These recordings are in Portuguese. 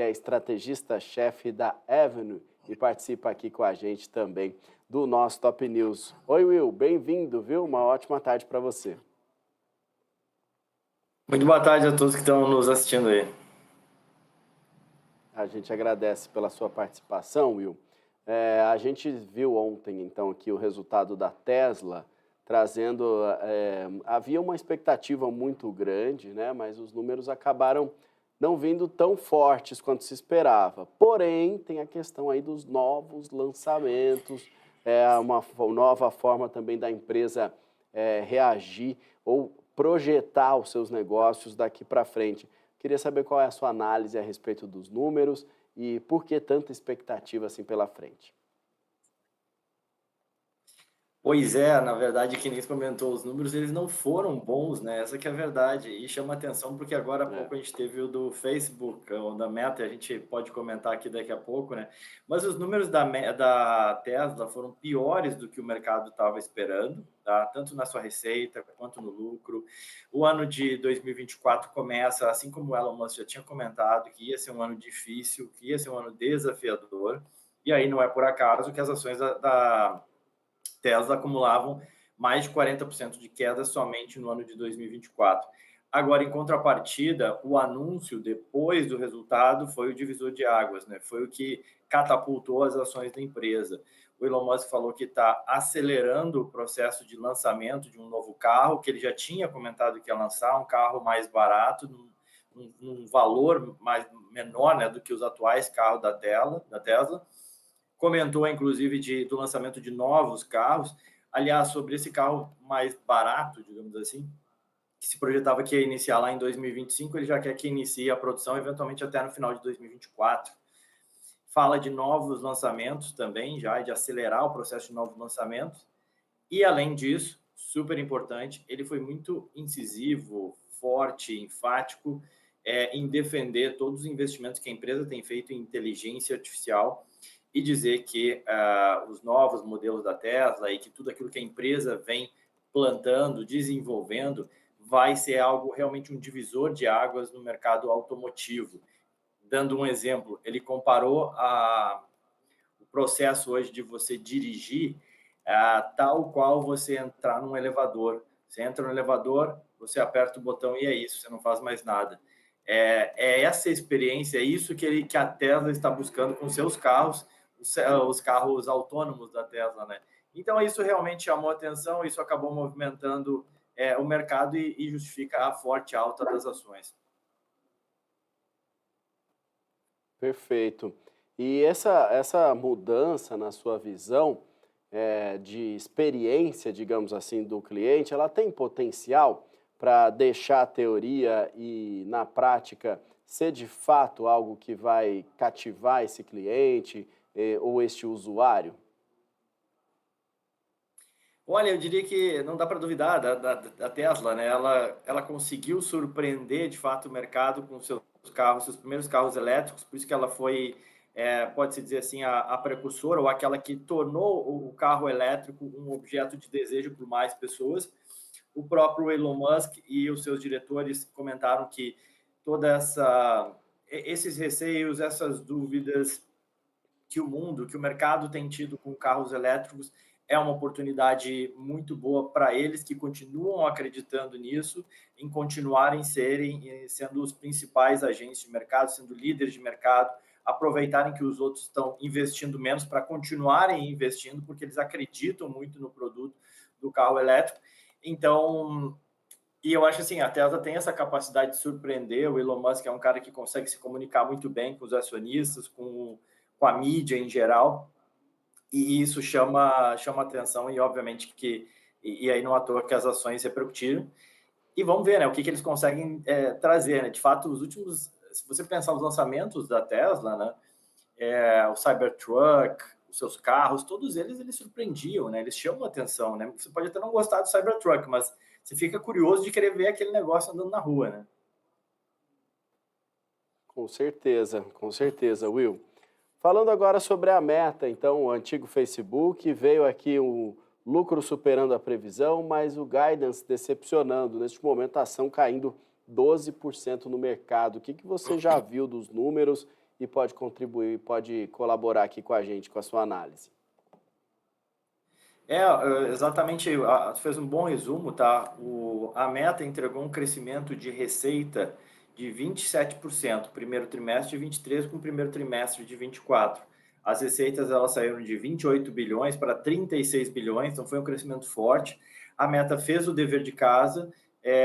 que é estrategista-chefe da Avenue e participa aqui com a gente também do nosso Top News. Oi, Will, bem-vindo, viu? Uma ótima tarde para você. Muito boa tarde a todos que estão nos assistindo aí. A gente agradece pela sua participação, Will. A gente viu ontem, então, aqui o resultado da Tesla, trazendo... havia uma expectativa muito grande, né? Mas os números acabaram não vindo tão fortes quanto se esperava. Porém, tem a questão aí dos novos lançamentos, uma nova forma também da empresa reagir ou projetar os seus negócios daqui para frente. Queria saber qual é a sua análise a respeito dos números e por que tanta expectativa assim pela frente. Pois é, na verdade, que nem você comentou, os números eles não foram bons, né? Essa que é a verdade. E chama atenção porque agora há pouco a gente teve o do Facebook, ou da Meta, a gente pode comentar aqui daqui a pouco, né? Mas os números da Tesla foram piores do que o mercado estava esperando, tá? Tanto na sua receita quanto no lucro. O ano de 2024 começa, assim como o Elon Musk já tinha comentado, que ia ser um ano difícil, que ia ser um ano desafiador. E aí não é por acaso que as ações da Tesla acumulavam mais de 40% de queda somente no ano de 2024. Agora, em contrapartida, o anúncio depois do resultado foi o divisor de águas, né? Foi o que catapultou as ações da empresa. O Elon Musk falou que está acelerando o processo de lançamento de um novo carro, que ele já tinha comentado que ia lançar, um carro mais barato, num valor menor, né, do que os atuais carros da Tesla. Comentou, inclusive, do lançamento de novos carros. Aliás, sobre esse carro mais barato, digamos assim, que se projetava que ia iniciar lá em 2025, ele já quer que inicie a produção, eventualmente até no final de 2024. Fala de novos lançamentos também, já de acelerar o processo de novos lançamentos. E, além disso, super importante, ele foi muito incisivo, forte, enfático em defender todos os investimentos que a empresa tem feito em inteligência artificial e dizer que os novos modelos da Tesla e que tudo aquilo que a empresa vem plantando, desenvolvendo, vai ser algo realmente um divisor de águas no mercado automotivo. Dando um exemplo, ele comparou o processo hoje de você dirigir tal qual você entrar num elevador. Você entra no elevador, você aperta o botão e é isso, você não faz mais nada. É essa experiência, é isso que a Tesla está buscando com seus carros, os carros autônomos da Tesla, né? Então, isso realmente chamou atenção, isso acabou movimentando o mercado e justifica a forte alta das ações. Perfeito. E essa mudança na sua visão de experiência, digamos assim, do cliente, ela tem potencial para deixar a teoria e, na prática, ser de fato algo que vai cativar esse cliente ou este usuário? Olha, eu diria que não dá para duvidar da Tesla, né? Ela conseguiu surpreender, de fato, o mercado com seus carros, seus primeiros carros elétricos, por isso que ela foi, pode-se dizer assim, a precursora, ou aquela que tornou o carro elétrico um objeto de desejo por mais pessoas. O próprio Elon Musk e os seus diretores comentaram que esses receios, essas dúvidas que o mercado tem tido com carros elétricos é uma oportunidade muito boa para eles que continuam acreditando nisso, em continuarem sendo os principais agentes de mercado, sendo líderes de mercado, aproveitarem que os outros estão investindo menos para continuarem investindo, porque eles acreditam muito no produto do carro elétrico. Então, e eu acho assim, a Tesla tem essa capacidade de surpreender. O Elon Musk é um cara que consegue se comunicar muito bem com os acionistas, com a mídia em geral, e isso chama atenção e obviamente e aí não à toa que as ações repercutiram. E vamos ver, né, o que eles conseguem trazer, né? De fato, se você pensar nos lançamentos da Tesla, né, o Cybertruck, os seus carros, todos eles surpreendiam, né? Eles chamam atenção, né? Você pode até não gostar do Cybertruck, mas você fica curioso de querer ver aquele negócio andando na rua, né? Com certeza, Will. Falando agora sobre a Meta, então, o antigo Facebook, veio aqui o lucro superando a previsão, mas o guidance decepcionando. Neste momento, a ação caindo 12% no mercado. O que você já viu dos números e pode contribuir, pode colaborar aqui com a gente, com a sua análise? Exatamente, fez um bom resumo, tá? A Meta entregou um crescimento de receita de 27%, primeiro trimestre de 23 com o primeiro trimestre de 24. As receitas elas saíram de 28 bilhões para 36 bilhões, então foi um crescimento forte. A Meta fez o dever de casa,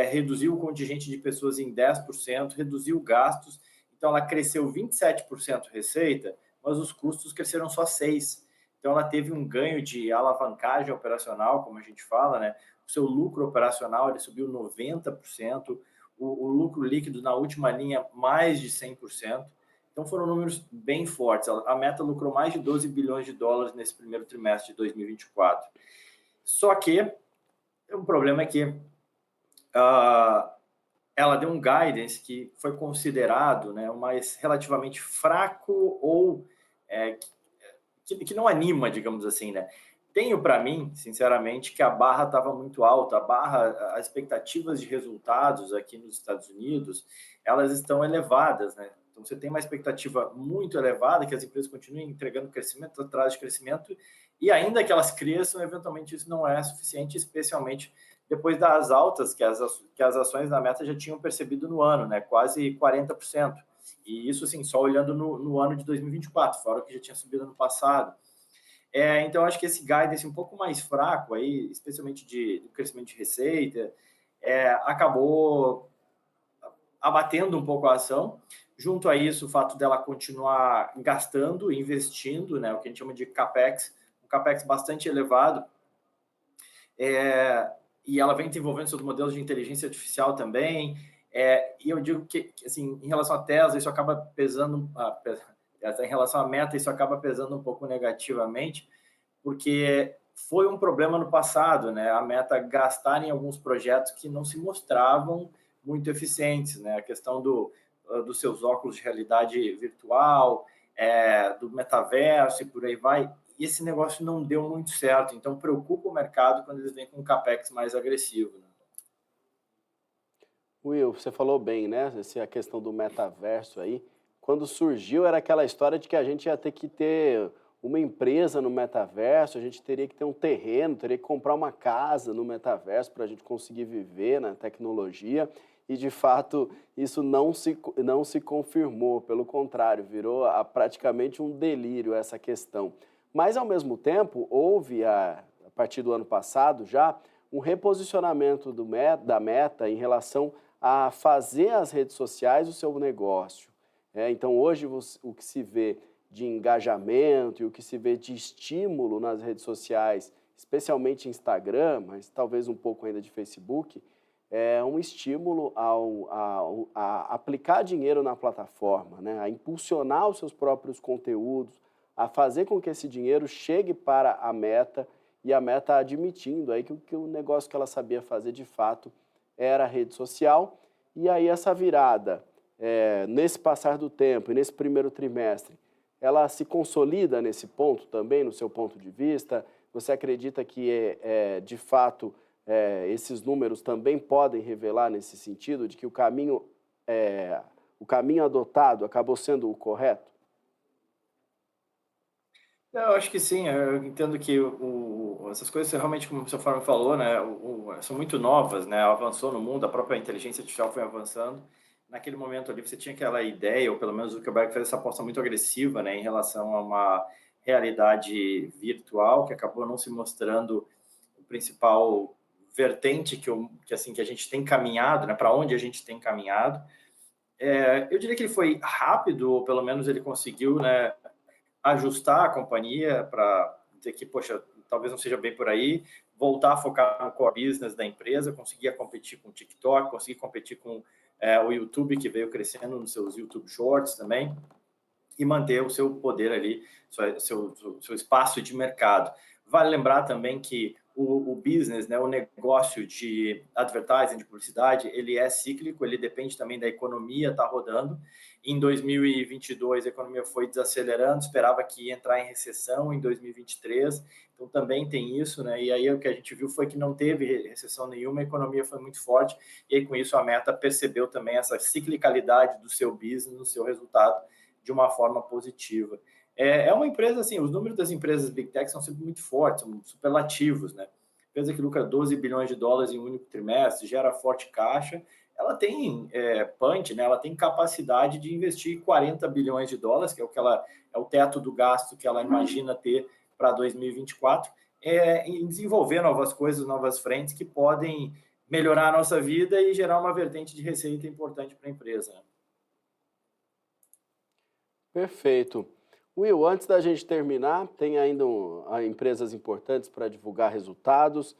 reduziu o contingente de pessoas em 10%, reduziu gastos, então ela cresceu 27% receita, mas os custos cresceram só 6%. Então, ela teve um ganho de alavancagem operacional, como a gente fala, né? O seu lucro operacional ele subiu 90%, o lucro líquido na última linha mais de 100%. Então, foram números bem fortes. A Meta lucrou mais de 12 bilhões de dólares nesse primeiro trimestre de 2024. Só que o problema é que ela deu um guidance que foi considerado, né, mais relativamente fraco ou que não anima, digamos assim, né? Tenho para mim, sinceramente, que a barra estava muito alta. As expectativas de resultados aqui nos Estados Unidos, elas estão elevadas, né? Então, você tem uma expectativa muito elevada, que as empresas continuem entregando crescimento atrás de crescimento, e ainda que elas cresçam, eventualmente isso não é suficiente, especialmente depois das altas que as ações da Meta já tinham percebido no ano, né? Quase 40%. E isso, assim, só olhando no ano de 2024, fora o que já tinha subido no passado. Então, acho que esse guidance um pouco mais fraco, aí, especialmente do crescimento de receita, acabou abatendo um pouco a ação. Junto a isso, o fato dela continuar gastando, investindo, né, o que a gente chama de CAPEX, um CAPEX bastante elevado, e ela vem desenvolvendo seus modelos de inteligência artificial também. E eu digo que, assim, em relação à Tesla, isso acaba pesando, em relação à Meta, isso acaba pesando um pouco negativamente, porque foi um problema no passado, né? A Meta gastar em alguns projetos que não se mostravam muito eficientes, né? A questão dos seus óculos de realidade virtual, do metaverso e por aí vai. E esse negócio não deu muito certo, então preocupa o mercado quando eles vêm com um capex mais agressivo, né? Will, você falou bem, né? A questão do metaverso aí. Quando surgiu, era aquela história de que a gente ia ter que ter uma empresa no metaverso, a gente teria que ter um terreno, teria que comprar uma casa no metaverso para a gente conseguir viver na tecnologia. E, de fato, isso não se confirmou, pelo contrário, virou praticamente um delírio essa questão. Mas, ao mesmo tempo, houve, a partir do ano passado já, um reposicionamento da Meta em relação a fazer as redes sociais o seu negócio. Então, hoje, o que se vê de engajamento e o que se vê de estímulo nas redes sociais, especialmente Instagram, mas talvez um pouco ainda de Facebook, é um estímulo a aplicar dinheiro na plataforma, né? A impulsionar os seus próprios conteúdos, a fazer com que esse dinheiro chegue para a Meta, e a Meta admitindo aí que o negócio que ela sabia fazer de fato era a rede social. E aí essa virada, nesse passar do tempo e nesse primeiro trimestre, ela se consolida nesse ponto também, no seu ponto de vista? Você acredita que, de fato, esses números também podem revelar nesse sentido, de que o caminho adotado acabou sendo o correto? Eu acho que sim, eu entendo que essas coisas realmente, como o seu Fábio falou, né, são muito novas, né, avançou no mundo, a própria inteligência artificial foi avançando. Naquele momento ali você tinha aquela ideia, ou pelo menos o Zuckerberg fez essa aposta muito agressiva, né, em relação a uma realidade virtual, que acabou não se mostrando o principal vertente que a gente tem caminhado, né, para onde a gente tem caminhado. Eu diria que ele foi rápido, ou pelo menos ele conseguiu, né, ajustar a companhia para dizer que, poxa, talvez não seja bem por aí, voltar a focar no core business da empresa, conseguir competir com o TikTok, conseguir competir com o YouTube, que veio crescendo nos seus YouTube Shorts também, e manter o seu poder ali, seu espaço de mercado. Vale lembrar também que o business, né, o negócio de advertising, de publicidade, ele é cíclico, ele depende também da economia estar rodando. Em 2022, a economia foi desacelerando, esperava que ia entrar em recessão em 2023, então também tem isso, né? E aí o que a gente viu foi que não teve recessão nenhuma, a economia foi muito forte, e aí com isso a Meta percebeu também essa ciclicalidade do seu business, no seu resultado, de uma forma positiva. É uma empresa, assim, os números das empresas Big Tech são sempre muito fortes, são superlativos, né? Empresa que lucra 12 bilhões de dólares em um único trimestre, gera forte caixa, ela tem punch, né? Ela tem capacidade de investir 40 bilhões de dólares, que é o teto do gasto que ela imagina ter para 2024, em desenvolver novas coisas, novas frentes que podem melhorar a nossa vida e gerar uma vertente de receita importante para a empresa. Perfeito. Will, antes da gente terminar, tem ainda empresas importantes para divulgar resultados.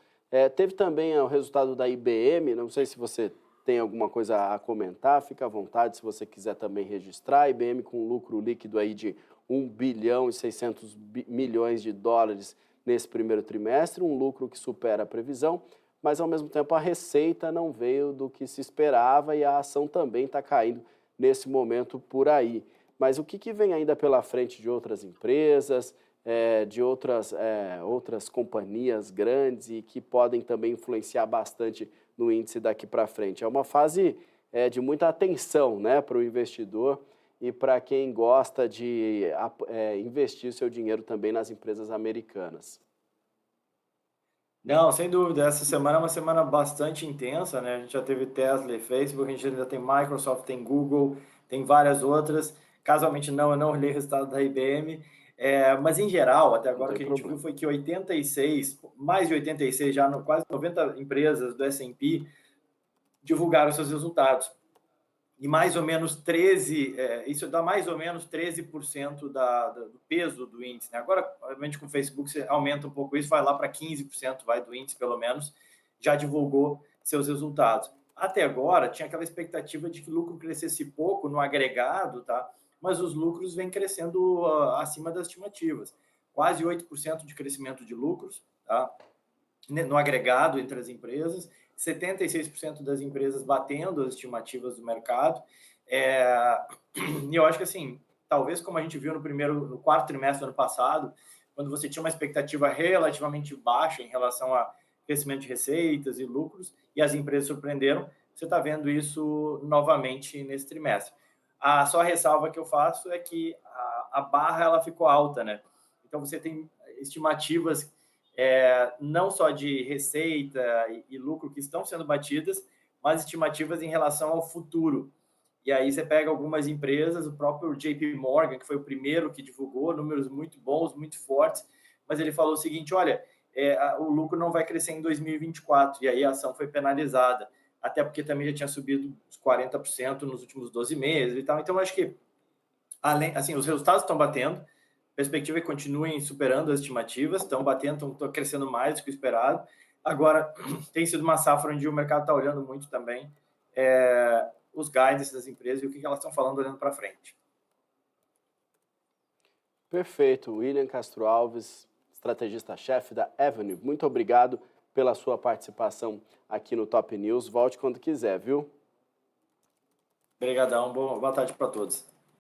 Teve também o resultado da IBM, não sei se você tem alguma coisa a comentar, fica à vontade se você quiser também registrar. A IBM com lucro líquido aí de 1 bilhão e 600 milhões de dólares nesse primeiro trimestre, um lucro que supera a previsão, mas ao mesmo tempo a receita não veio do que se esperava e a ação também está caindo nesse momento por aí. Mas o que vem ainda pela frente de outras empresas, de outras companhias grandes e que podem também influenciar bastante no índice daqui para frente? É uma fase de muita atenção, né, para o investidor e para quem gosta de investir seu dinheiro também nas empresas americanas. Não, sem dúvida. Essa semana é uma semana bastante intensa, né? A gente já teve Tesla e Facebook, a gente ainda tem Microsoft, tem Google, tem várias outras. Casualmente não, eu não olhei o resultado da IBM, mas em geral, até agora o que a gente viu foi que 86, mais de 86, já quase 90 empresas do S&P divulgaram seus resultados. E mais ou menos 13, isso dá mais ou menos 13% do peso do índice, né? Agora, obviamente, com o Facebook você aumenta um pouco isso, vai lá para 15%, vai do índice pelo menos, já divulgou seus resultados. Até agora, tinha aquela expectativa de que o lucro crescesse pouco no agregado, tá? Mas os lucros vêm crescendo acima das estimativas. Quase 8% de crescimento de lucros, tá? No agregado entre as empresas, 76% das empresas batendo as estimativas do mercado. E eu acho que, assim, talvez como a gente viu no quarto trimestre do ano passado, quando você tinha uma expectativa relativamente baixa em relação a crescimento de receitas e lucros, e as empresas surpreenderam, você está vendo isso novamente nesse trimestre. A só ressalva que eu faço é que a barra ela ficou alta, né? Então você tem estimativas não só de receita e lucro que estão sendo batidas, mas estimativas em relação ao futuro. E aí você pega algumas empresas, o próprio JP Morgan, que foi o primeiro que divulgou, números muito bons, muito fortes, mas ele falou o seguinte, olha, o lucro não vai crescer em 2024, e aí a ação foi penalizada, até porque também já tinha subido uns 40% nos últimos 12 meses e tal. Então, acho que, assim, os resultados estão batendo, a perspectiva é que continuem superando as estimativas, estão batendo, estão crescendo mais do que o esperado. Agora, tem sido uma safra onde o mercado está olhando muito também os guides das empresas e o que elas estão falando olhando para frente. Perfeito. William Castro Alves, estrategista-chefe da Avenue. Muito obrigado pela sua participação aqui no Top News. Volte quando quiser, viu? Obrigadão. Boa tarde para todos.